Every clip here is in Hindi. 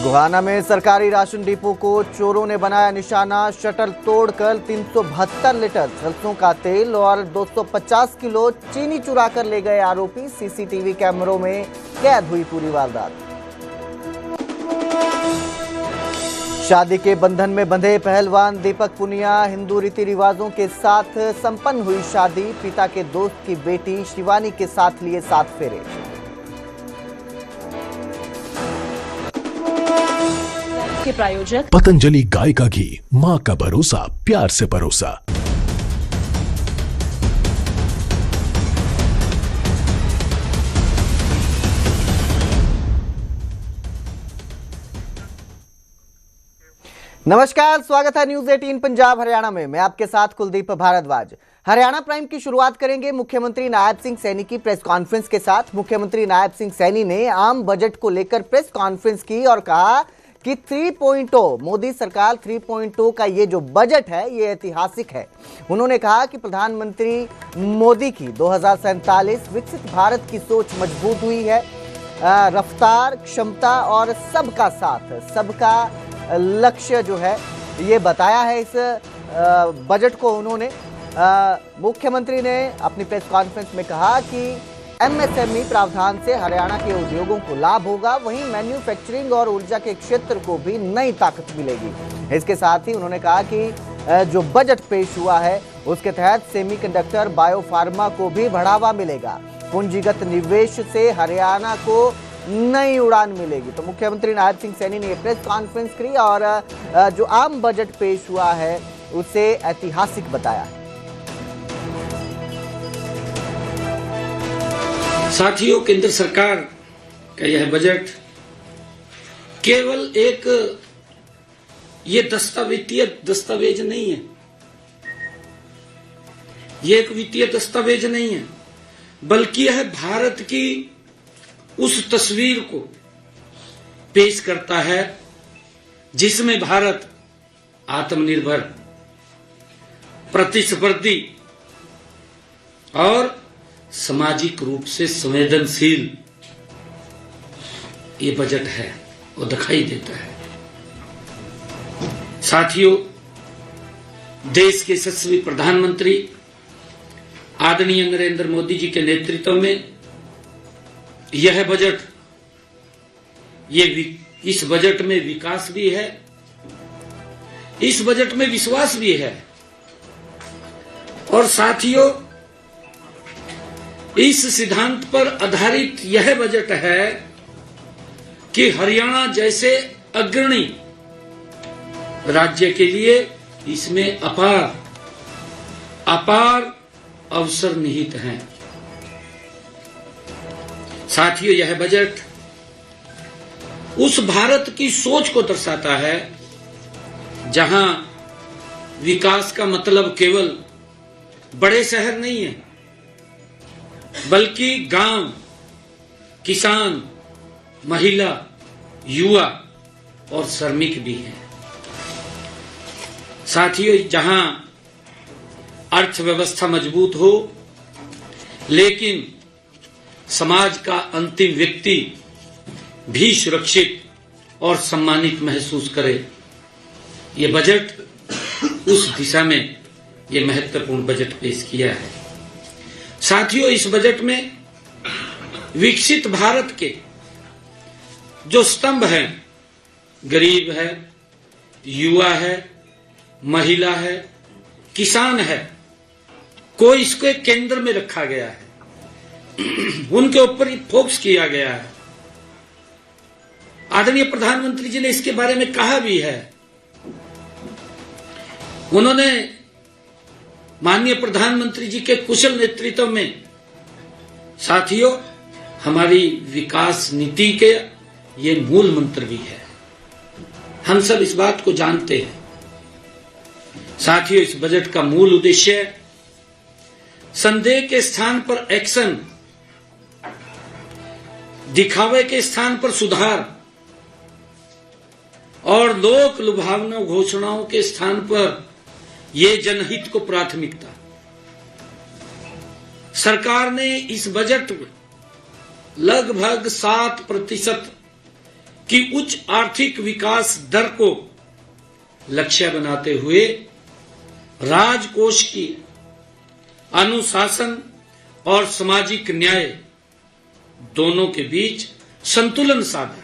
गोहाना में सरकारी राशन डिपो को चोरों ने बनाया निशाना। शटर तोड़कर 372 लीटर सरसों का तेल और 250 किलो चीनी चुरा कर ले गए आरोपी। सीसीटीवी कैमरों में कैद हुई पूरी वारदात। शादी के बंधन में बंधे पहलवान दीपक पुनिया। हिंदू रीति रिवाजों के साथ संपन्न हुई शादी। पिता के दोस्त की बेटी शिवानी के साथ लिए 7 फेरे। के प्रायोजक पतंजलि गाय का घी, मां का भरोसा, प्यार से परोसा। नमस्कार, स्वागत है न्यूज 18 पंजाब हरियाणा में। मैं आपके साथ कुलदीप भारद्वाज। हरियाणा प्राइम की शुरुआत करेंगे मुख्यमंत्री नायब सिंह सैनी की प्रेस कॉन्फ्रेंस के साथ। मुख्यमंत्री नायब सिंह सैनी ने आम बजट को लेकर प्रेस कॉन्फ्रेंस की और कहा कि 3.0 मोदी सरकार 3.0 का ये जो बजट है ये ऐतिहासिक है। उन्होंने कहा कि प्रधानमंत्री मोदी की 2047 विकसित भारत की सोच मजबूत हुई है। रफ्तार, क्षमता और सबका साथ, सबका लक्ष्य जो है ये बताया है इस बजट को। उन्होंने मुख्यमंत्री ने अपनी प्रेस कॉन्फ्रेंस में कहा कि एमएसएमई प्रावधान से हरियाणा के उद्योगों को लाभ होगा, वहीं मैन्युफैक्चरिंग और ऊर्जा के क्षेत्र को भी नई ताकत मिलेगी। इसके साथ ही उन्होंने कहा कि जो बजट पेश हुआ है उसके तहत सेमीकंडक्टर, बायोफार्मा को भी बढ़ावा मिलेगा। पूंजीगत निवेश से हरियाणा को नई उड़ान मिलेगी। तो मुख्यमंत्री नायब सिंह सैनी ने प्रेस कॉन्फ्रेंस की और जो आम बजट पेश हुआ है उसे ऐतिहासिक बताया। साथियों, केंद्र सरकार का यह बजट केवल एक ये वित्तीय दस्तावेज नहीं है, ये एक वित्तीय दस्तावेज नहीं है, बल्कि यह भारत की उस तस्वीर को पेश करता है जिसमें भारत आत्मनिर्भर, प्रतिस्पर्धी और सामाजिक रूप से संवेदनशील ये बजट है वो दिखाई देता है। साथियों, देश के यशस्वी प्रधानमंत्री आदरणीय नरेंद्र मोदी जी के नेतृत्व में यह बजट, इस बजट में विकास भी है, इस बजट में विश्वास भी है। और साथियों, इस सिद्धांत पर आधारित यह बजट है कि हरियाणा जैसे अग्रणी राज्य के लिए इसमें अपार अवसर निहित हैं। साथियों, यह बजट उस भारत की सोच को दर्शाता है जहां विकास का मतलब केवल बड़े शहर नहीं है, बल्कि गांव, किसान, महिला, युवा और श्रमिक भी हैं। साथियों, जहां अर्थव्यवस्था मजबूत हो लेकिन समाज का अंतिम व्यक्ति भी सुरक्षित और सम्मानित महसूस करे, ये बजट उस दिशा में ये महत्वपूर्ण बजट पेश किया है। साथियों, इस बजट में विकसित भारत के जो स्तंभ हैं, गरीब है, युवा है, महिला है, किसान है, को इसके केंद्र में रखा गया है, उनके ऊपर फोकस किया गया है। आदरणीय प्रधानमंत्री जी ने इसके बारे में कहा भी है। उन्होंने माननीय प्रधानमंत्री जी के कुशल नेतृत्व में साथियों हमारी विकास नीति के ये मूल मंत्र भी है। हम सब इस बात को जानते हैं। साथियों, इस बजट का मूल उद्देश्य संदेह के स्थान पर एक्शन, दिखावे के स्थान पर सुधार और लोक लुभावना घोषणाओं के स्थान पर ये जनहित को प्राथमिकता। सरकार ने इस बजट में लगभग 7% कि उच्च आर्थिक विकास दर को लक्ष्य बनाते हुए राजकोष की अनुशासन और सामाजिक न्याय दोनों के बीच संतुलन साधा है।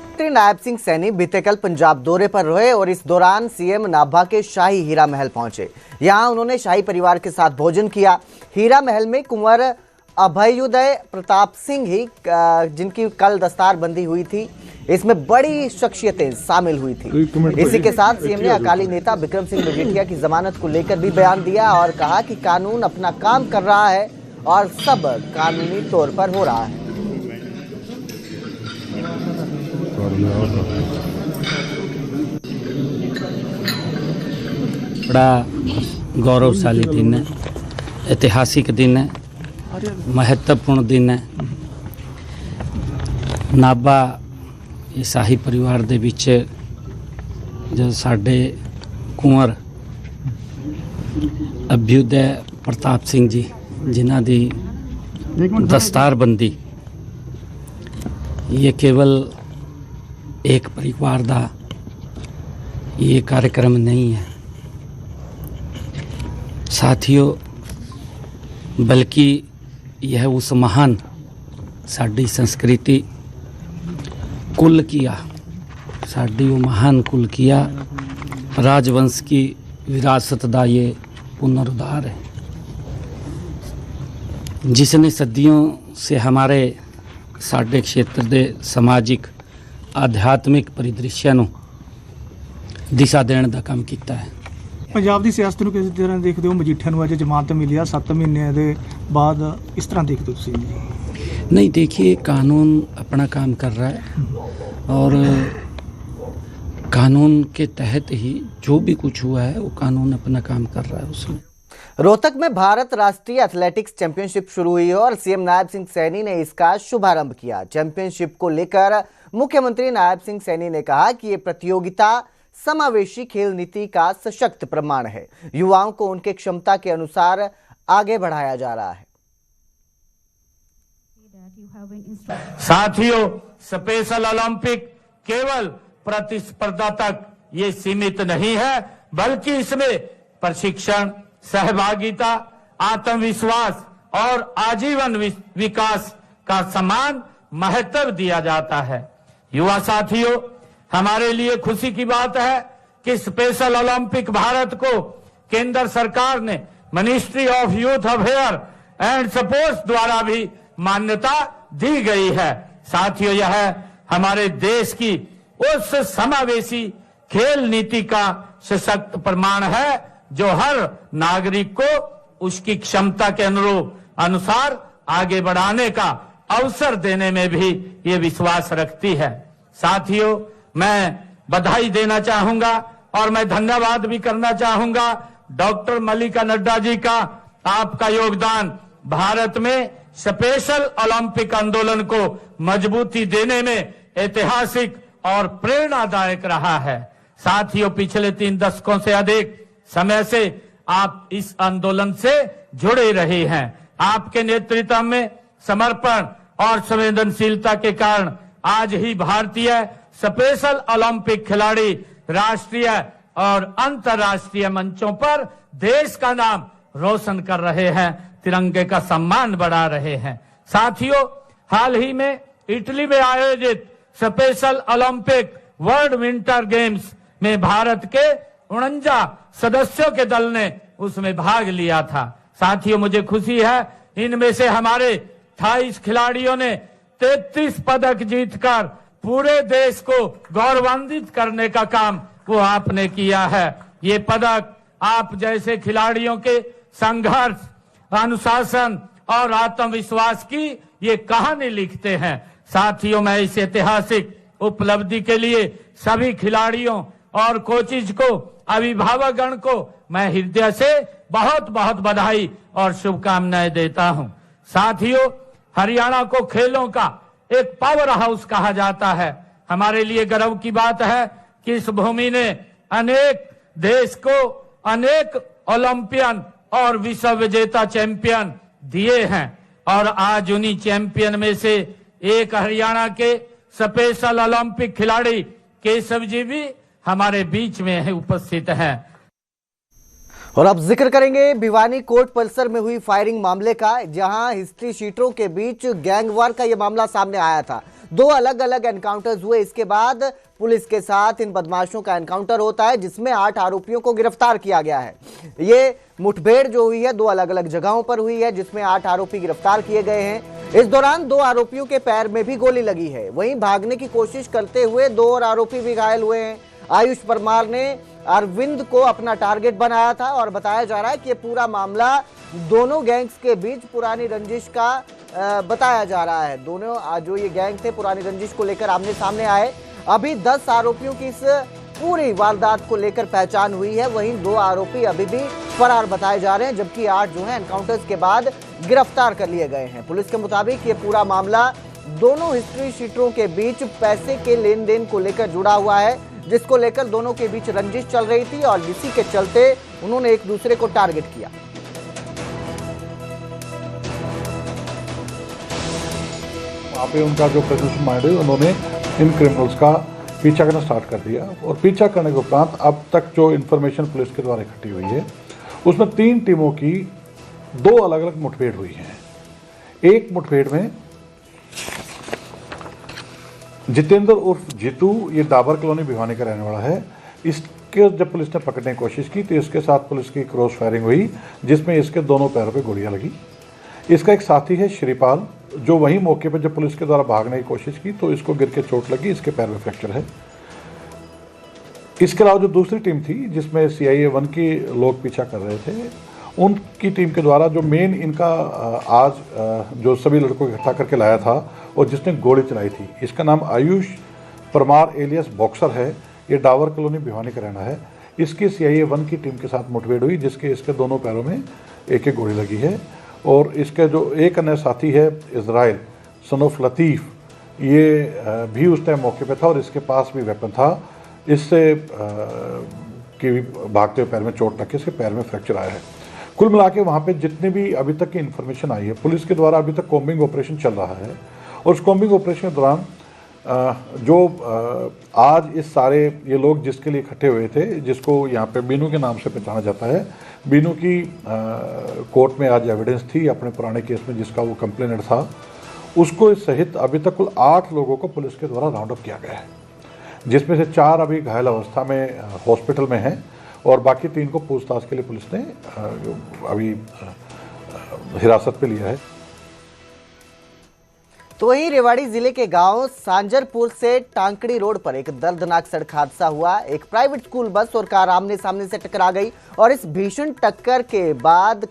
मंत्री नायब सिंह सैनी बीते कल पंजाब दौरे पर रहे और इस दौरान सीएम नाभा के शाही हीरा महल पहुंचे। यहां उन्होंने शाही परिवार के साथ भोजन किया। हीरा महल में कुंवर अभयुदय प्रताप सिंह ही जिनकी कल दस्तारबंदी हुई थी, इसमें बड़ी शख्सियतें शामिल हुई थी। इसी के साथ सीएम ने अकाली नेता विक्रम सिंह मजीठिया की जमानत को लेकर भी बयान दिया और कहा कि कानून अपना काम कर रहा है और सब कानूनी तौर पर हो रहा है। बड़ा गौरवशाली दिन है, ऐतिहासिक दिन है, महत्वपूर्ण दिन है। नाभा ईसाई परिवार दे विच जो साडे कुंवर अभ्युदय प्रताप सिंह जी जिन्हां दी दस्तारबंदी, ये केवल एक परिवार का ये कार्यक्रम नहीं है साथियों, बल्कि यह उस महान साडी संस्कृति कुल किया, साडी वो महान कुल किया राजवंश की विरासत का ये पुनरुद्धार है, जिसने सदियों से हमारे साडे क्षेत्र के समाजिक आध्यात्मिक परिदृश्य ਨੂੰ दिशा देने का काम किया है। पंजाब की सियासत ਨੂੰ किस तरह देखते हो? मजीठिया ਨੂੰ ਅੱਜ जमानत मिली 7 ਮਹੀਨਿਆਂ ਦੇ बाद, इस तरह देखते हो तुसीं? नहीं, देखिए कानून अपना काम कर रहा है और कानून के तहत ही जो भी कुछ हुआ है वो कानून अपना काम कर रहा है। उसमें रोहतक में भारत राष्ट्रीय एथलेटिक्स चैंपियनशिप शुरू हुई और सीएम नायब सिंह सैनी ने इसका शुभारंभ किया। चैंपियनशिप को लेकर मुख्यमंत्री नायब सिंह सैनी ने कहा कि ये प्रतियोगिता समावेशी खेल नीति का सशक्त प्रमाण है, युवाओं को उनके क्षमता के अनुसार आगे बढ़ाया जा रहा है। साथियों, स्पेशल ओलंपिक केवल प्रतिस्पर्धा तक ये सीमित नहीं है, बल्कि इसमें प्रशिक्षण, सहभागिता, आत्मविश्वास और आजीवन विकास का समान महत्व दिया जाता है। युवा साथियों, हमारे लिए खुशी की बात है कि स्पेशल ओलंपिक भारत को केंद्र सरकार ने ministry of youth affair and sports द्वारा भी मान्यता दी गई है। साथियों, यह हमारे देश की उस समावेशी खेल नीति का सशक्त प्रमाण है जो हर नागरिक को उसकी क्षमता के अनुसार आगे बढ़ाने का अवसर देने में भी ये विश्वास रखती है। साथियों, मैं बधाई देना चाहूंगा और मैं धन्यवाद भी करना चाहूंगा डॉक्टर मल्लिका नड्डा जी का। आपका योगदान भारत में स्पेशल ओलंपिक आंदोलन को मजबूती देने में ऐतिहासिक और प्रेरणादायक रहा है। साथियों, पिछले 3 दशकों से अधिक समय से आप इस आंदोलन से जुड़े रहे हैं। आपके नेतृत्व में समर्पण और संवेदनशीलता के कारण आज ही भारतीय स्पेशल ओलंपिक खिलाड़ी राष्ट्रीय और अंतर्राष्ट्रीय मंचों पर देश का नाम रोशन कर रहे हैं, तिरंगे का सम्मान बढ़ा रहे हैं। साथियों, हाल ही में इटली में आयोजित special Olympic world winter games में भारत के 49 सदस्यों के दल ने उसमें भाग लिया था। साथियों, मुझे खुशी है इनमें से हमारे 28 खिलाड़ियों ने 33 पदक जीतकर पूरे देश को गौरवान्वित करने का काम वो आपने किया है। ये पदक आप जैसे खिलाड़ियों के संघर्ष, अनुशासन और आत्मविश्वास की ये कहानी लिखते हैं। साथियों, मैं इस ऐतिहासिक उपलब्धि के लिए सभी खिलाड़ियों और कोचिज को, अभिभावकगण को मैं हृदय से बहुत बहुत बधाई और शुभकामनाएं देता हूं। साथियों, हरियाणा को खेलों का एक पावर हाउस कहा जाता है। हमारे लिए गर्व की बात है कि इस भूमि ने अनेक देश को अनेक ओलंपियन और विश्व विजेता चैंपियन दिए हैं और आज उन्हीं चैंपियन में से एक हरियाणा के स्पेशल ओलंपिक खिलाड़ी केशव जी भी हमारे बीच में है, उपस्थित हैं। और अब जिक्र करेंगे भिवानी कोर्ट परिसर में हुई फायरिंग मामले का, जहां हिस्ट्री शीटरों के बीच गैंगवार का यह मामला सामने आया था। 2 अलग अलग एनकाउंटर्स हुए। इसके बाद पुलिस के साथ इन बदमाशों का एनकाउंटर होता है, जिसमें 8 आरोपियों को गिरफ्तार किया गया है। ये मुठभेड़ जो हुई है 2 अलग अलग जगहों पर हुई है, जिसमें 8 आरोपी गिरफ्तार किए गए हैं। इस दौरान 2 आरोपियों के पैर में भी गोली लगी है। वहीं भागने की कोशिश करते हुए 2 और आरोपी भी घायल हुए हैं। आयुष परमार ने अरविंद को अपना टारगेट बनाया था और बताया जा रहा है कि ये पूरा मामला दोनों गैंग्स के बीच पुरानी रंजिश का बताया जा रहा है। दोनों जो ये गैंग थे पुरानी रंजिश को लेकर आमने सामने आए। अभी 10 आरोपियों की इस पूरी वारदात को लेकर पहचान हुई है। वहीं 2 आरोपी अभी भी फरार बताए जा रहे हैं, जबकि 8 जो है एनकाउंटर्स के बाद गिरफ्तार कर लिए गए हैं। पुलिस के मुताबिक ये पूरा मामला दोनों हिस्ट्री शीटरों के बीच पैसे के लेन देन को लेकर जुड़ा हुआ है, जिसको लेकर दोनों के बीच रंजिश चल रही थी और इसी के चलते उन्होंने एक दूसरे को टारगेट किया। वहाँ पे उनका जो प्रेजेंस माइंड है, उन्होंने इन क्रिमिनल्स का पीछा करना स्टार्ट कर दिया। और पीछा करने के उपरांत अब तक जो इन्फॉर्मेशन पुलिस के द्वारा इकट्ठी हुई है, उसमें 3 टीमों की 2 अलग अलग मुठभेड़ हुई है। एक मुठभेड़ में जितेंद्र उर्फ जीतू, ये डाबर कॉलोनी भिवानी का रहने वाला है, इसके जब पुलिस ने पकड़ने की कोशिश की तो इसके साथ पुलिस की क्रॉस फायरिंग हुई, जिसमें इसके दोनों पैरों पे गोलियां लगी। इसका एक साथी है श्रीपाल, जो वहीं मौके पर जब पुलिस के द्वारा भागने की कोशिश की तो इसको गिर के चोट लगी, इसके पैर में फ्रैक्चर है। इसके अलावा जो दूसरी टीम थी, जिसमें CIA 1 के लोग पीछा कर रहे थे, उनकी टीम के द्वारा जो मेन इनका आज जो सभी लड़कों को इकट्ठा करके लाया था और जिसने गोली चलाई थी, इसका नाम आयुष परमार एलियस बॉक्सर है। ये डावर कॉलोनी भिवानी का रहना है। इसकी CIA 1 की टीम के साथ मुठभेड़ हुई, जिसके इसके दोनों पैरों में एक गोली लगी है। और इसके जो एक अन्य साथी है इजराइल सन ऑफ लतीफ़, ये भी उस टाइम मौके पे था और इसके पास भी वेपन था। इससे कि भागते हुए पैर में चोट लग के इसके पैर में फ्रैक्चर आया है। कुल मिला के वहाँ पे जितने भी अभी तक की इन्फॉर्मेशन आई है, पुलिस के द्वारा अभी तक कॉम्बिंग ऑपरेशन चल रहा है। और उस कॉम्बिंग ऑपरेशन के दौरान जो आज इस सारे ये लोग जिसके लिए इकट्ठे हुए थे, जिसको यहाँ पे बीनू के नाम से पहचाना जाता है, बीनू की कोर्ट में आज एविडेंस थी अपने पुराने केस में जिसका वो कंप्लेनेंट था, उसको सहित अभी तक कुल 8 लोगों को पुलिस के द्वारा राउंड अप किया गया है, जिसमें से 4 अभी घायल अवस्था में हॉस्पिटल में हैं और बाकी 3 को पूछताछ के लिए पुलिस ने अभी हिरासत पे लिया है। तो वहीं रेवाड़ी जिले के गांव सांजरपुर से टांकड़ी रोड पर एक दर्दनाक सड़क हादसा हुआ। एक प्राइवेट स्कूल बस और कार आमने सामने से टकरा गई और इस भीषण टक्कर के बाद